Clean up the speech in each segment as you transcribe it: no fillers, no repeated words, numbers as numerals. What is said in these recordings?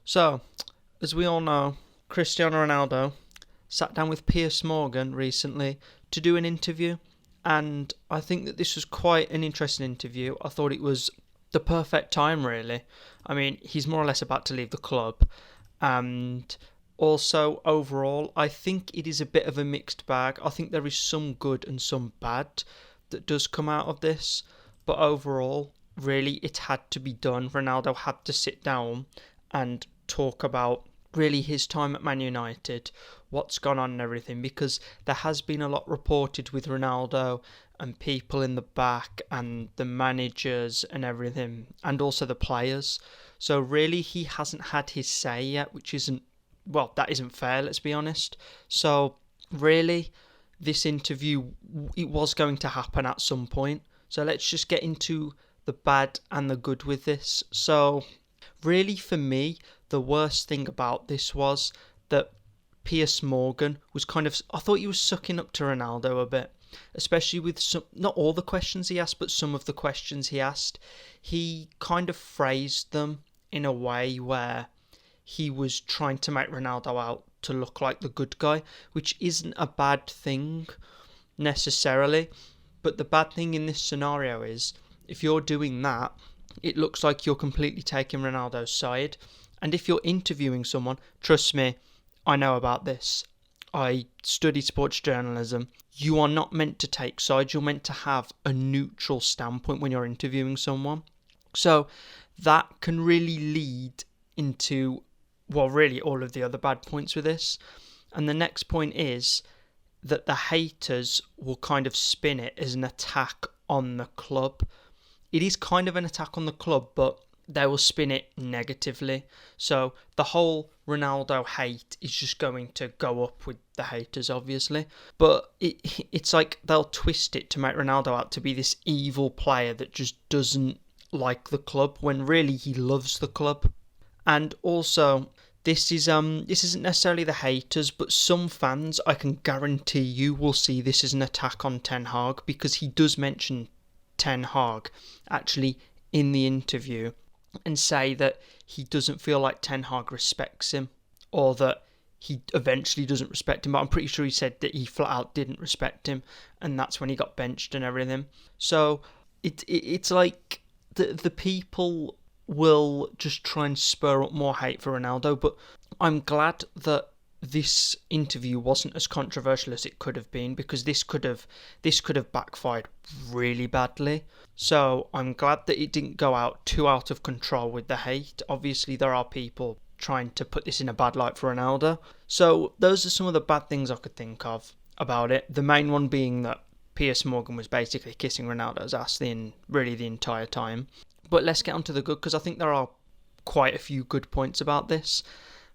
So, as we all know, Cristiano Ronaldo sat down with Piers Morgan recently to do an interview, and I think that this was quite an interesting interview. I thought it was the perfect time, really. I mean, he's more or less about to leave the club, and also overall, I think it is a bit of a mixed bag. I think there is some good and some bad that does come out of this, but overall, really, it had to be done. Ronaldo had to sit down and talk about really his time at Man United, what's gone on and everything, because there has been a lot reported with Ronaldo and people in the back and the managers and everything, and also the players. So really he hasn't had his say yet, which isn't, well, that isn't fair, let's be honest. So really this interview, it was going to happen at some point. So let's just get into the bad and the good with this. So really, for me, the worst thing about this was that Piers Morgan was I thought he was sucking up to Ronaldo a bit, especially with some, not all the questions he asked, but some of the questions he asked. He kind of phrased them in a way where he was trying to make Ronaldo out to look like the good guy, which isn't a bad thing necessarily. But the bad thing in this scenario is if you're doing that, it looks like you're completely taking Ronaldo's side. And if you're interviewing someone, trust me, I know about this. I studied sports journalism. You are not meant to take sides. You're meant to have a neutral standpoint when you're interviewing someone. So that can really lead into, well, really all of the other bad points with this. And the next point is that the haters will kind of spin it as an attack on the club. It is kind of an attack on the club, but they will spin it negatively. So the whole Ronaldo hate is just going to go up with the haters, obviously. But it's like they'll twist it to make Ronaldo out to be this evil player that just doesn't like the club, when really he loves the club. And also, this isn't necessarily the haters, but some fans, I can guarantee you, will see this as an attack on Ten Hag, because he does mention Ten Hag actually in the interview and say that he doesn't feel like Ten Hag respects him, or that he eventually doesn't respect him. But I'm pretty sure he said that he flat out didn't respect him, and that's when he got benched and everything. So it's like the people will just try and spur up more hate for Ronaldo. But I'm glad that this interview wasn't as controversial as it could have been, because this could have backfired really badly. So I'm glad that it didn't go out too out of control with the hate. Obviously there are people trying to put this in a bad light for Ronaldo. So those are some of the bad things I could think of about it. The main one being that Piers Morgan was basically kissing Ronaldo's ass really the entire time. But let's get on to the good, because I think there are quite a few good points about this.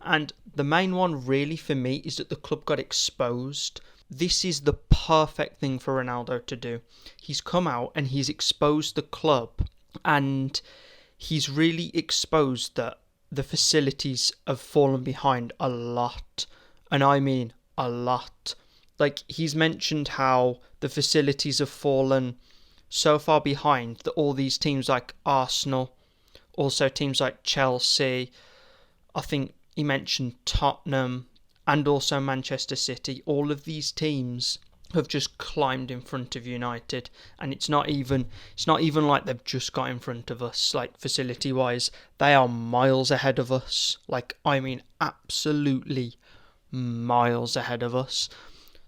And the main one really for me is that the club got exposed. This is the perfect thing for Ronaldo to do. He's come out and he's exposed the club, and he's really exposed that the facilities have fallen behind a lot. And I mean a lot. Like, he's mentioned how the facilities have fallen so far behind that all these teams like Arsenal, also teams like Chelsea, I think he mentioned Tottenham, and also Manchester City, all of these teams have just climbed in front of United, and it's not even like they've just got in front of us, like facility wise. They are miles ahead of us. Like, I mean absolutely miles ahead of us.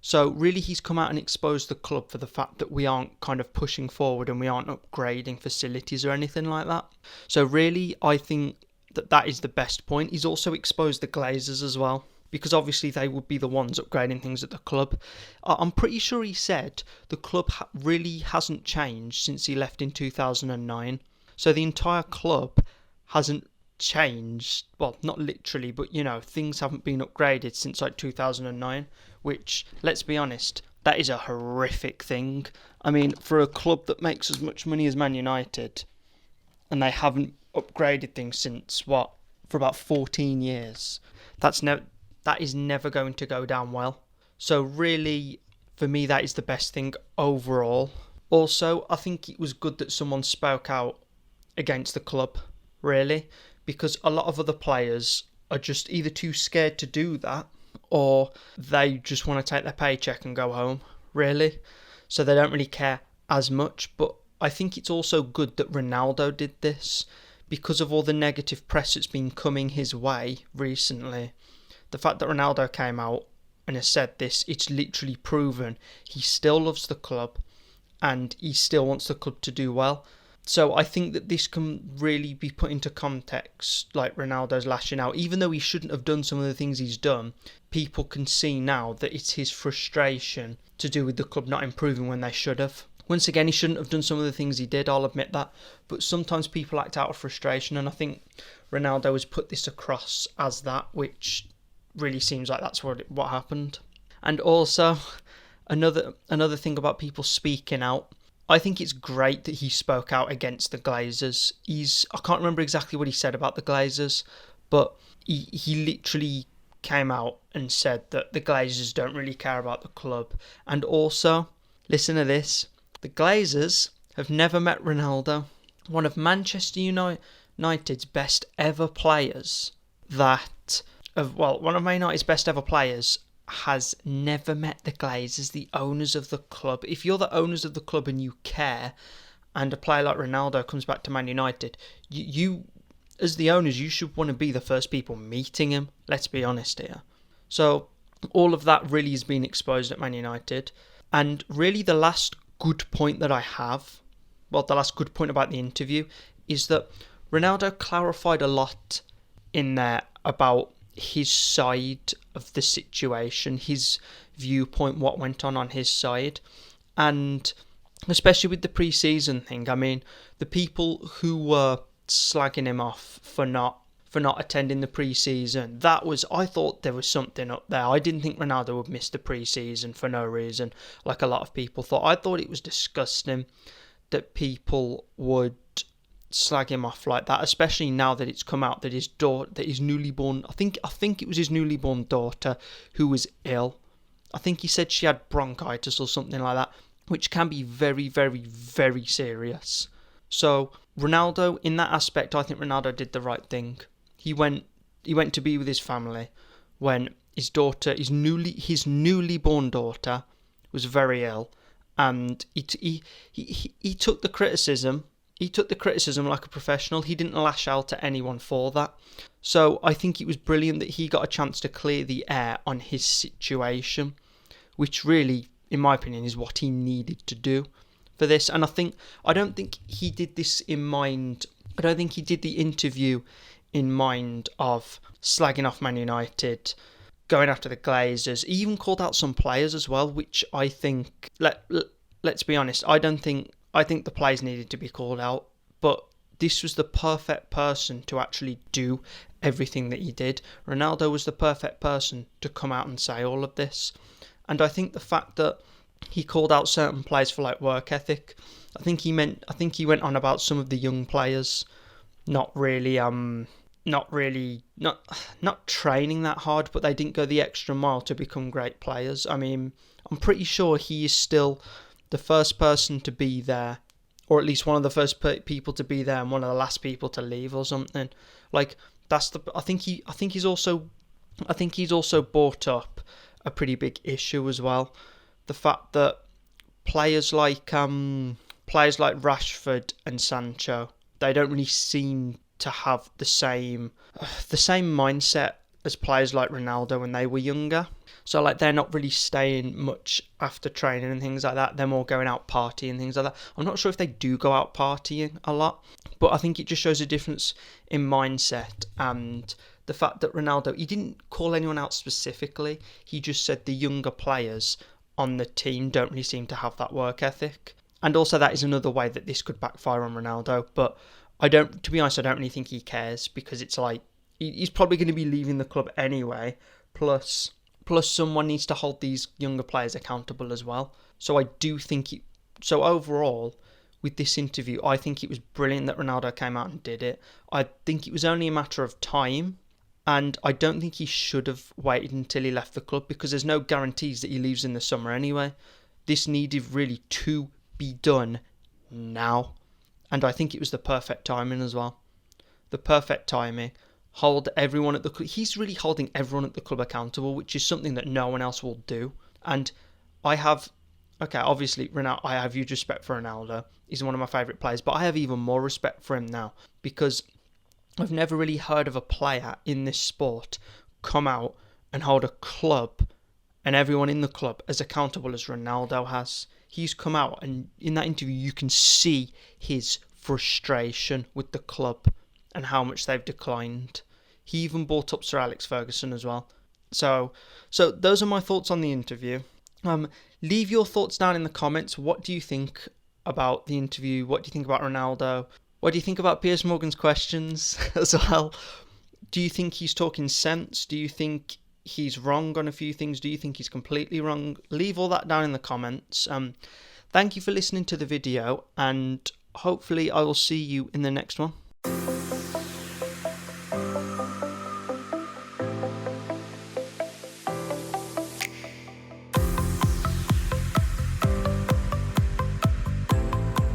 So really he's come out and exposed the club for the fact that we aren't kind of pushing forward and we aren't upgrading facilities or anything like that. So really I think that is the best point. He's also exposed the Glazers as well, because obviously they would be the ones upgrading things at the club. I'm pretty sure he said the club really hasn't changed since he left in 2009. So the entire club hasn't changed. Well, not literally, but you know, things haven't been upgraded since like 2009, which, let's be honest, that is a horrific thing. I mean, for a club that makes as much money as Man United, and they haven't upgraded things since, for about 14 years, that is never going to go down well. So really, for me, that is the best thing overall. Also, I think it was good that someone spoke out against the club, really, because a lot of other players are just either too scared to do that, or they just want to take their paycheck and go home, really. So they don't really care as much. But I think it's also good that Ronaldo did this because of all the negative press that's been coming his way recently. The fact that Ronaldo came out and has said this, it's literally proven he still loves the club and he still wants the club to do well. So I think that this can really be put into context, like Ronaldo's lashing out. Even though he shouldn't have done some of the things he's done, people can see now that it's his frustration to do with the club not improving when they should have. Once again, he shouldn't have done some of the things he did, I'll admit that. But sometimes people act out of frustration, and I think Ronaldo has put this across as that, which really seems like that's what happened. And also, another thing about people speaking out, I think it's great that he spoke out against the Glazers. I can't remember exactly what he said about the Glazers, but he literally came out and said that the Glazers don't really care about the club. And also, listen to this, the Glazers have never met Ronaldo. One of Manchester United's best ever players one of Man United's best ever players has never met the Glazers, the owners of the club. If you're the owners of the club and you care, and a player like Ronaldo comes back to Man United, you as the owners, you should want to be the first people meeting him. Let's be honest here. So all of that really has been exposed at Man United. And really the last good point that I have, the last good point about the interview, is that Ronaldo clarified a lot in there about his side of the situation, his viewpoint, what went on his side, and especially with the pre-season thing. I mean, the people who were slagging him off for not attending the pre-season, I thought there was something up there. I didn't think Ronaldo would miss the pre-season for no reason, like a lot of people thought. I thought it was disgusting that people would slag him off like that, especially now that it's come out that his newly born, I think it was his newly born daughter who was ill. I think he said she had bronchitis or something like that, which can be very, very, very serious. So Ronaldo, in that aspect, I think Ronaldo did the right thing. He went to be with his family when his newly born daughter was very ill, and he took the criticism. He took the criticism like a professional. He didn't lash out at anyone for that. So I think it was brilliant that he got a chance to clear the air on his situation, which really, in my opinion, is what he needed to do for this. And I don't think he did this in mind. I don't think he did the interview in mind of slagging off Man United, going after the Glazers. He even called out some players as well, which I think, let's be honest, I think the players needed to be called out, but this was the perfect person to actually do everything that he did. Ronaldo was the perfect person to come out and say all of this. And I think the fact that he called out certain players for like work ethic, I think he went on about some of the young players not training that hard, but they didn't go the extra mile to become great players. I mean, I'm pretty sure he is still the first person to be there, or at least one of the first people to be there and one of the last people to leave or something. Like, I think he's also brought up a pretty big issue as well. The fact that players like Rashford and Sancho, they don't really seem to have the same mindset as players like Ronaldo when they were younger. So like they're not really staying much after training and things like that. They're more going out partying and things like that. I'm not sure if they do go out partying a lot, but I think it just shows a difference in mindset. And the fact that Ronaldo, he didn't call anyone out specifically. He just said the younger players on the team don't really seem to have that work ethic. And also that is another way that this could backfire on Ronaldo. But to be honest, I don't really think he cares, because it's like, he's probably going to be leaving the club anyway. Plus someone needs to hold these younger players accountable as well. So I do think so overall, with this interview, I think it was brilliant that Ronaldo came out and did it. I think it was only a matter of time, and I don't think he should have waited until he left the club, because there's no guarantees that he leaves in the summer anyway. This needed really to be done now, and I think it was the perfect timing as well. The perfect timing hold everyone at the club. He's really holding everyone at the club accountable, which is something that no one else will do. And I have, okay, obviously, Ronaldo, I have huge respect for Ronaldo. He's one of my favourite players, but I have even more respect for him now because I've never really heard of a player in this sport come out and hold a club and everyone in the club as accountable as Ronaldo has. He's come out, and in that interview you can see his frustration with the club and how much they've declined. He even brought up Sir Alex Ferguson as well. So those are my thoughts on the interview. Leave your thoughts down in the comments. What do you think about the interview? What do you think about Ronaldo? What do you think about Piers Morgan's questions as well? Do you think he's talking sense? Do you think he's wrong on a few things? Do you think he's completely wrong? Leave all that down in the comments. Thank you for listening to the video, and hopefully I will see you in the next one.